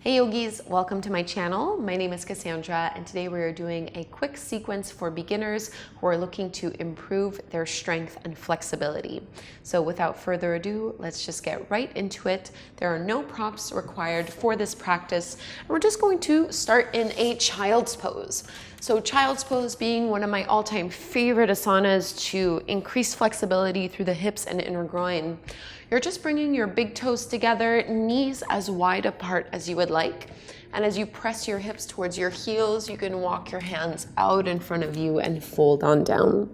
Hey yogis, welcome to my channel. My name is Kassandra and today we are doing a quick sequence for beginners who are looking to improve their strength and flexibility. So without further ado, let's just get right into it. There are no props required for this practice. We're just going to start in a child's pose. So child's pose being one of my all-time favorite asanas to increase flexibility through the hips and inner groin. You're just bringing your big toes together, knees as wide apart as you would like. And as you press your hips towards your heels, you can walk your hands out in front of you and fold on down.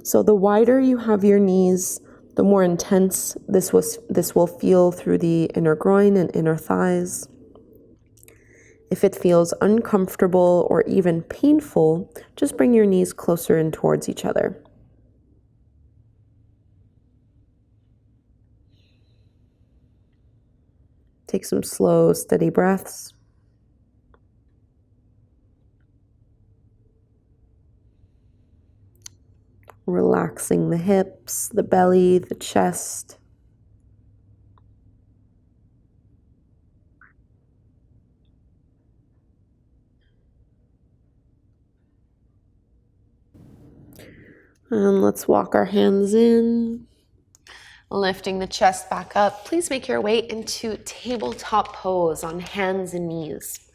So the wider you have your knees, the more intense this will feel through the inner groin and inner thighs. If it feels uncomfortable or even painful, just bring your knees closer in towards each other. Take some slow, steady breaths. Relaxing the hips, the belly, the chest. And let's walk our hands in. Lifting the chest back up, please make your way into tabletop pose on hands and knees.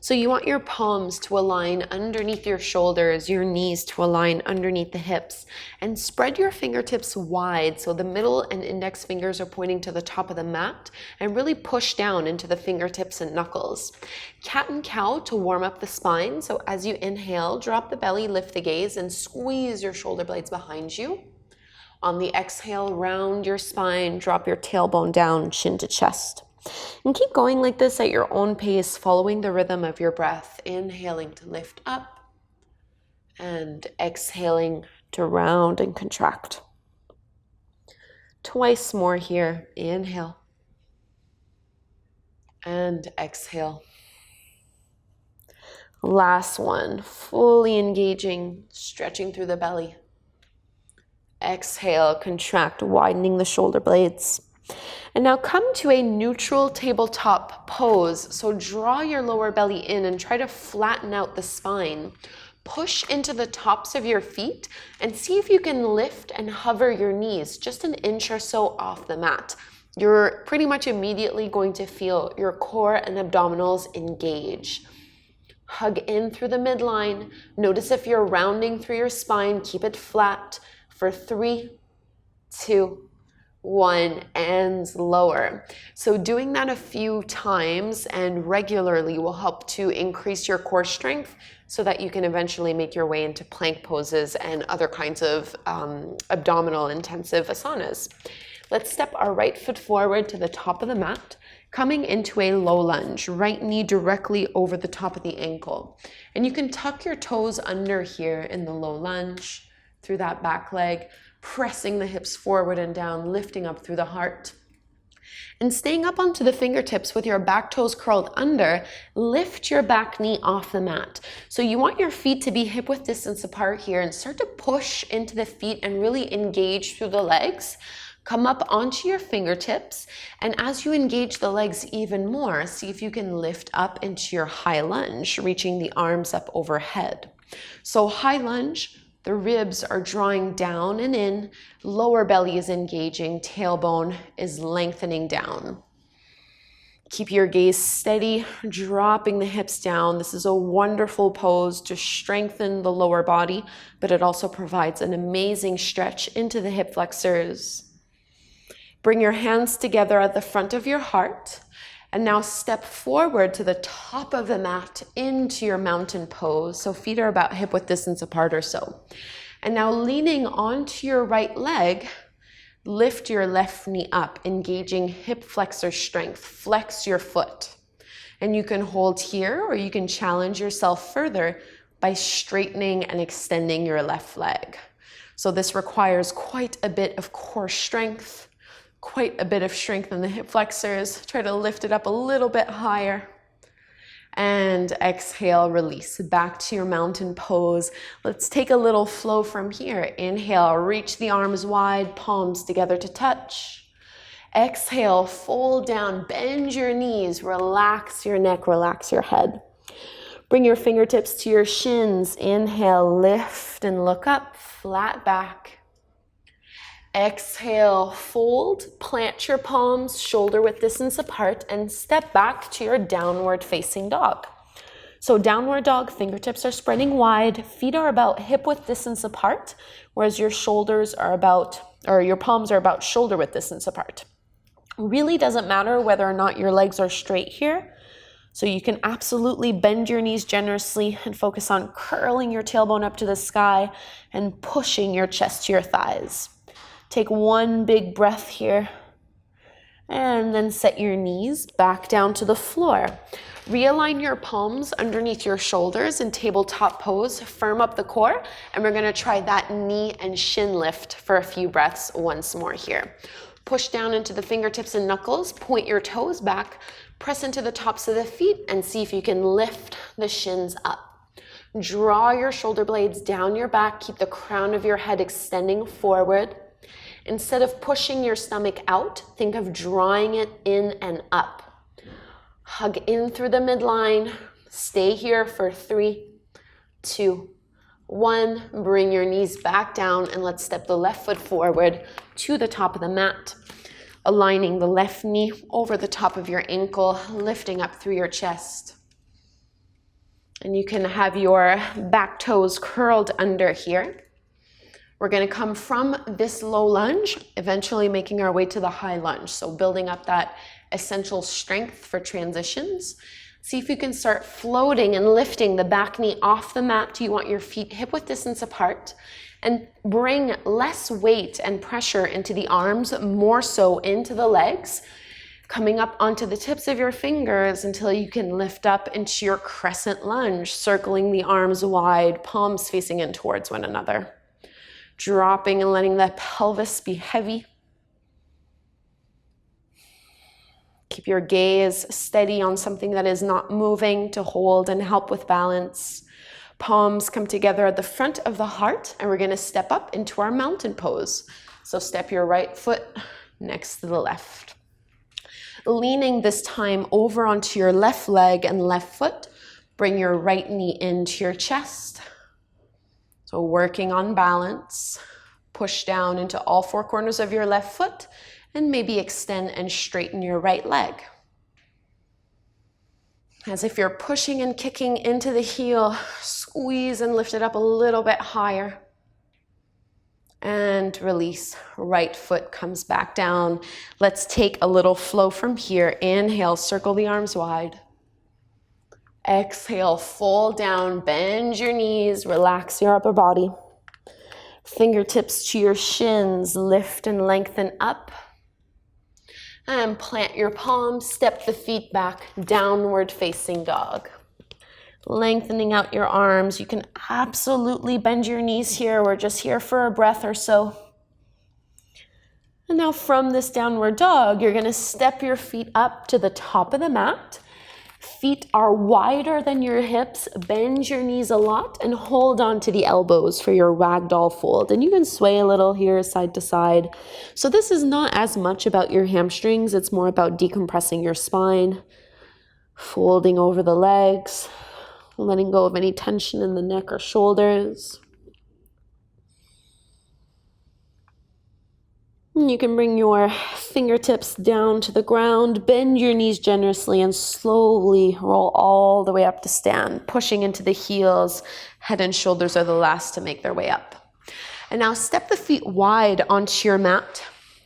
So you want your palms to align underneath your shoulders, your knees to align underneath the hips, and spread your fingertips wide so the middle and index fingers are pointing to the top of the mat, and really push down into the fingertips and knuckles. Cat and cow to warm up the spine. So as you inhale, drop the belly, lift the gaze, and squeeze your shoulder blades behind you. On the exhale, round your spine, drop your tailbone down, chin to chest. And keep going like this at your own pace, following the rhythm of your breath. Inhaling to lift up and exhaling to round and contract. Twice more here. Inhale and exhale. Last one, fully engaging, stretching through the belly. Exhale, contract, widening the shoulder blades. And now come to a neutral tabletop pose. So draw your lower belly in and try to flatten out the spine. Push into the tops of your feet and see if you can lift and hover your knees just an inch or so off the mat. You're pretty much immediately going to feel your core and abdominals engage. Hug in through the midline. Notice if you're rounding through your spine, keep it flat. For 3, 2, 1, and lower. So doing that a few times and regularly will help to increase your core strength so that you can eventually make your way into plank poses and other kinds of abdominal intensive asanas. Let's step our right foot forward to the top of the mat, coming into a low lunge, right knee directly over the top of the ankle. And you can tuck your toes under here in the low lunge, through that back leg, pressing the hips forward and down, lifting up through the heart. And staying up onto the fingertips with your back toes curled under, lift your back knee off the mat. So you want your feet to be hip width distance apart here and start to push into the feet and really engage through the legs. Come up onto your fingertips, and as you engage the legs even more, see if you can lift up into your high lunge, reaching the arms up overhead. So high lunge, the ribs are drawing down and in, lower belly is engaging, tailbone is lengthening down. Keep your gaze steady, dropping the hips down. This is a wonderful pose to strengthen the lower body, but it also provides an amazing stretch into the hip flexors. Bring your hands together at the front of your heart. And now step forward to the top of the mat into your mountain pose. So feet are about hip width distance apart or so. And now leaning onto your right leg, lift your left knee up, engaging hip flexor strength. Flex your foot. And you can hold here or you can challenge yourself further by straightening and extending your left leg. So this requires quite a bit of core strength. Quite a bit of strength in the hip flexors. Try to lift it up a little bit higher. And exhale, release. Back to your mountain pose. Let's take a little flow from here. Inhale, reach the arms wide, palms together to touch. Exhale, fold down, bend your knees, relax your neck, relax your head. Bring your fingertips to your shins. Inhale, lift and look up, flat back. Exhale, fold, plant your palms shoulder width distance apart and step back to your downward facing dog. So downward dog, fingertips are spreading wide, feet are about hip width distance apart, whereas your shoulders are about, or your palms are about shoulder width distance apart. Really doesn't matter whether or not your legs are straight here. So you can absolutely bend your knees generously and focus on curling your tailbone up to the sky and pushing your chest to your thighs. Take one big breath here and then set your knees back down to the floor. Realign your palms underneath your shoulders in tabletop pose, firm up the core, and we're gonna try that knee and shin lift for a few breaths once more here. Push down into the fingertips and knuckles, point your toes back, press into the tops of the feet and see if you can lift the shins up. Draw your shoulder blades down your back, keep the crown of your head extending forward. Instead of pushing your stomach out, think of drawing it in and up. Hug in through the midline. Stay here for 3, 2, 1. Bring your knees back down and let's step the left foot forward to the top of the mat. Aligning the left knee over the top of your ankle, lifting up through your chest. And you can have your back toes curled under here. We're going to come from this low lunge, eventually making our way to the high lunge. So building up that essential strength for transitions. See if you can start floating and lifting the back knee off the mat. You want your feet hip width distance apart. And bring less weight and pressure into the arms, more so into the legs, coming up onto the tips of your fingers until you can lift up into your crescent lunge, circling the arms wide, palms facing in towards one another. Dropping and letting the pelvis be heavy. Keep your gaze steady on something that is not moving to hold and help with balance. Palms come together at the front of the heart, and we're going to step up into our mountain pose. So step your right foot next to the left. Leaning this time over onto your left leg and left foot, bring your right knee into your chest. So working on balance. Push down into all 4 corners of your left foot, and maybe extend and straighten your right leg. As if you're pushing and kicking into the heel, squeeze and lift it up a little bit higher. And release, right foot comes back down. Let's take a little flow from here. Inhale, circle the arms wide. Exhale, fold down, bend your knees, relax your upper body. Fingertips to your shins, lift and lengthen up. And plant your palms, step the feet back, downward facing dog. Lengthening out your arms. You can absolutely bend your knees here. We're just here for a breath or so. And now from this downward dog, you're going to step your feet up to the top of the mat. Feet are wider than your hips. Bend your knees a lot and hold on to the elbows for your ragdoll fold. And you can sway a little here side to side. So this is not as much about your hamstrings. It's more about decompressing your spine, folding over the legs, letting go of any tension in the neck or shoulders. And you can bring your fingertips down to the ground, bend your knees generously, and slowly roll all the way up to stand, pushing into the heels. Head and shoulders are the last to make their way up. And now step the feet wide onto your mat.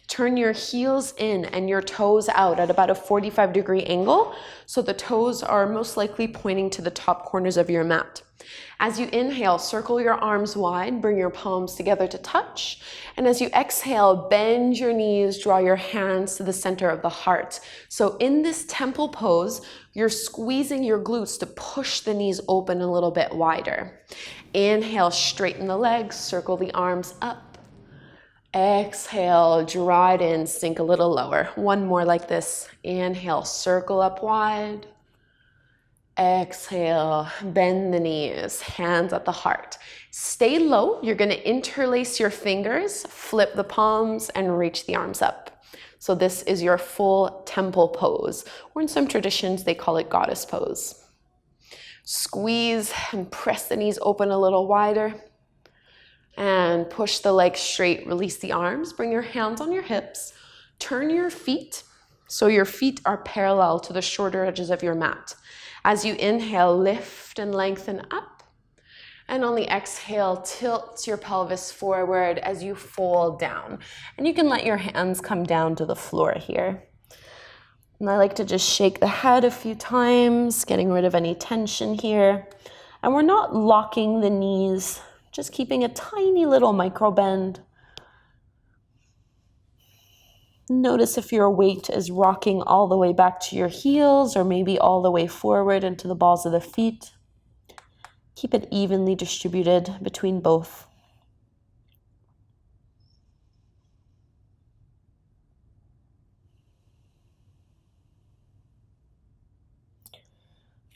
Turn your heels in and your toes out at about a 45-degree angle, so the toes are most likely pointing to the top corners of your mat. As you inhale, circle your arms wide, bring your palms together to touch. And as you exhale, bend your knees, draw your hands to the center of the heart. So in this temple pose, you're squeezing your glutes to push the knees open a little bit wider. Inhale, straighten the legs, circle the arms up. Exhale, draw it in, sink a little lower. One more like this. Inhale, circle up wide. Exhale, bend the knees, hands at the heart. Stay low. You're going to interlace your fingers, flip the palms, and reach the arms up. So this is your full temple pose, or in some traditions, they call it goddess pose. Squeeze and press the knees open a little wider. And push the legs straight, release the arms, bring your hands on your hips, turn your feet so your feet are parallel to the shorter edges of your mat. As you inhale, lift and lengthen up. And on the exhale, tilt your pelvis forward as you fold down. And you can let your hands come down to the floor here. And I like to just shake the head a few times, getting rid of any tension here. And we're not locking the knees, just keeping a tiny little micro bend. Notice if your weight is rocking all the way back to your heels or maybe all the way forward into the balls of the feet. Keep it evenly distributed between both.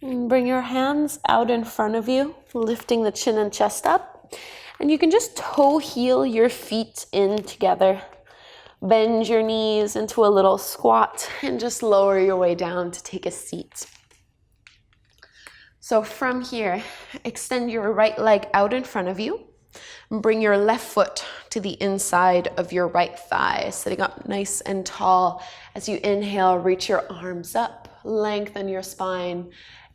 And bring your hands out in front of you, lifting the chin and chest up. And you can just toe heel your feet in together. Bend your knees into a little squat and just lower your way down to take a seat. So from here, extend your right leg out in front of you. Bring your left foot to the inside of your right thigh, sitting up nice and tall. As you inhale, reach your arms up, lengthen your spine.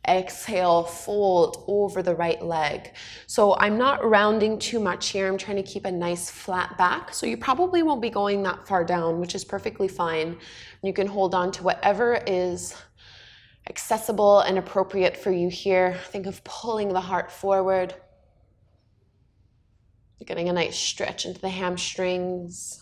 Exhale, fold over the right leg. So I'm not rounding too much here. I'm trying to keep a nice flat back. So you probably won't be going that far down, which is perfectly fine. You can hold on to whatever is accessible and appropriate for you here. Think of pulling the heart forward. Getting a nice stretch into the hamstrings.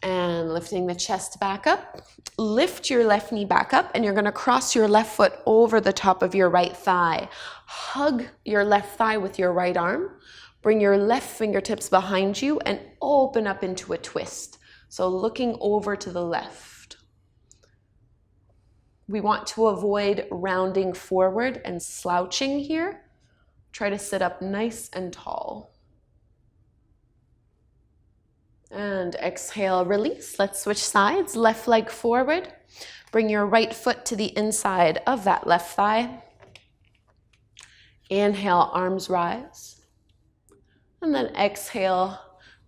And lifting the chest back up. Lift your left knee back up, and you're going to cross your left foot over the top of your right thigh. Hug your left thigh with your right arm. Bring your left fingertips behind you and open up into a twist. So looking over to the left. We want to avoid rounding forward and slouching here. Try to sit up nice and tall. And exhale, release. Let's switch sides. Left leg forward. Bring your right foot to the inside of that left thigh. Inhale, arms rise. And then exhale,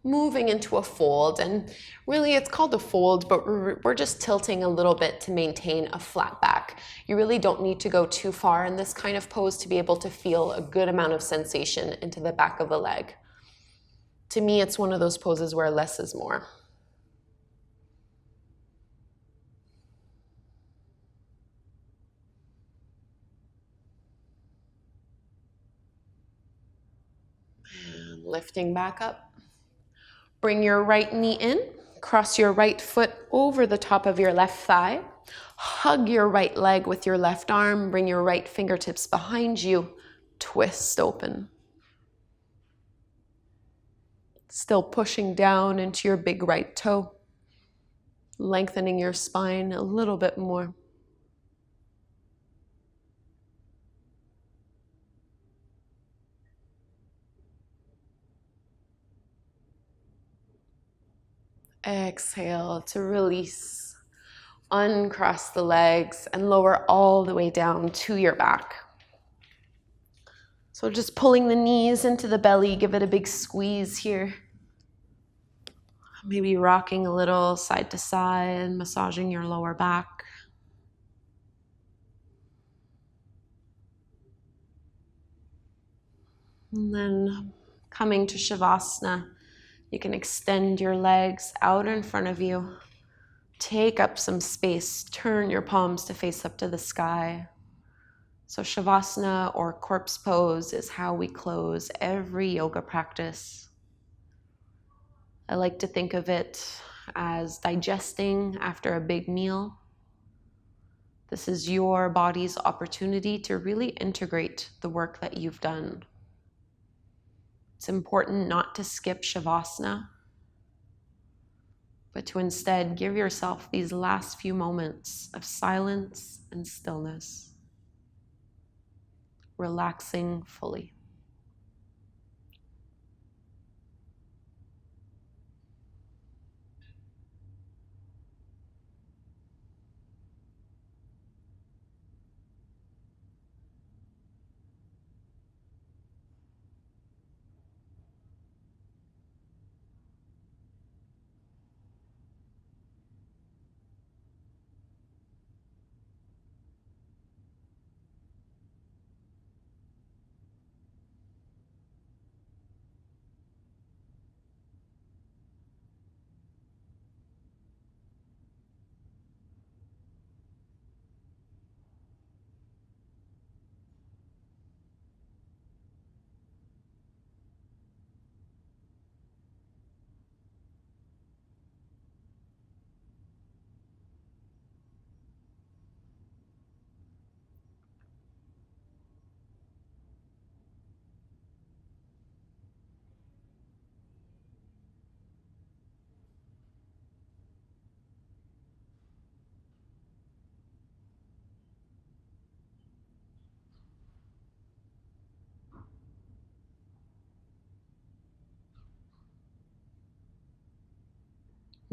moving into a fold. And really it's called a fold, but we're just tilting a little bit to maintain a flat back. You really don't need to go too far in this kind of pose to be able to feel a good amount of sensation into the back of the leg. To me, it's one of those poses where less is more. And lifting back up. Bring your right knee in. Cross your right foot over the top of your left thigh. Hug your right leg with your left arm. Bring your right fingertips behind you. Twist open. Still pushing down into your big right toe, lengthening your spine a little bit more. Exhale to release. Uncross the legs and lower all the way down to your back. So just pulling the knees into the belly, give it a big squeeze here. Maybe rocking a little side to side, massaging your lower back. And then coming to Shavasana, you can extend your legs out in front of you. Take up some space, turn your palms to face up to the sky. So Shavasana or corpse pose is how we close every yoga practice. I like to think of it as digesting after a big meal. This is your body's opportunity to really integrate the work that you've done. It's important not to skip Shavasana, but to instead give yourself these last few moments of silence and stillness, relaxing fully.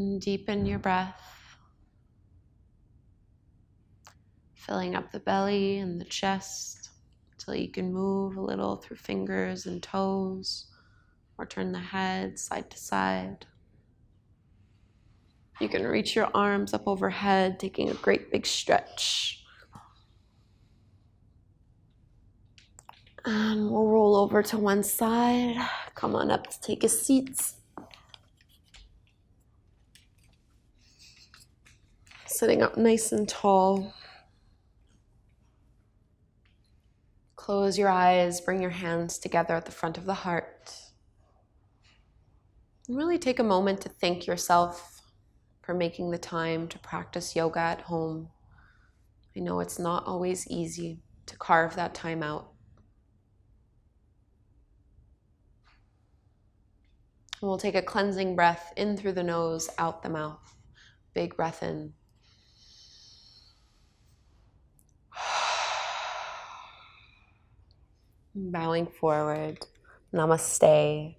And deepen your breath, filling up the belly and the chest until you can move a little through fingers and toes, or turn the head side to side. You can reach your arms up overhead, taking a great big stretch. And we'll roll over to one side. Come on up to take a seat. Sitting up nice and tall. Close your eyes, bring your hands together at the front of the heart. And really take a moment to thank yourself for making the time to practice yoga at home. I know it's not always easy to carve that time out. And we'll take a cleansing breath in through the nose, out the mouth. Big breath in. Bowing forward. Namaste.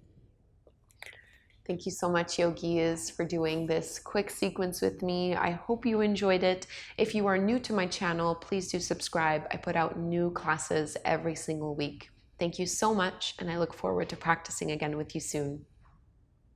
Thank you so much, yogis, for doing this quick sequence with me. I hope you enjoyed it. If you are new to my channel, please do subscribe. I put out new classes every single week. Thank you so much, and I look forward to practicing again with you soon.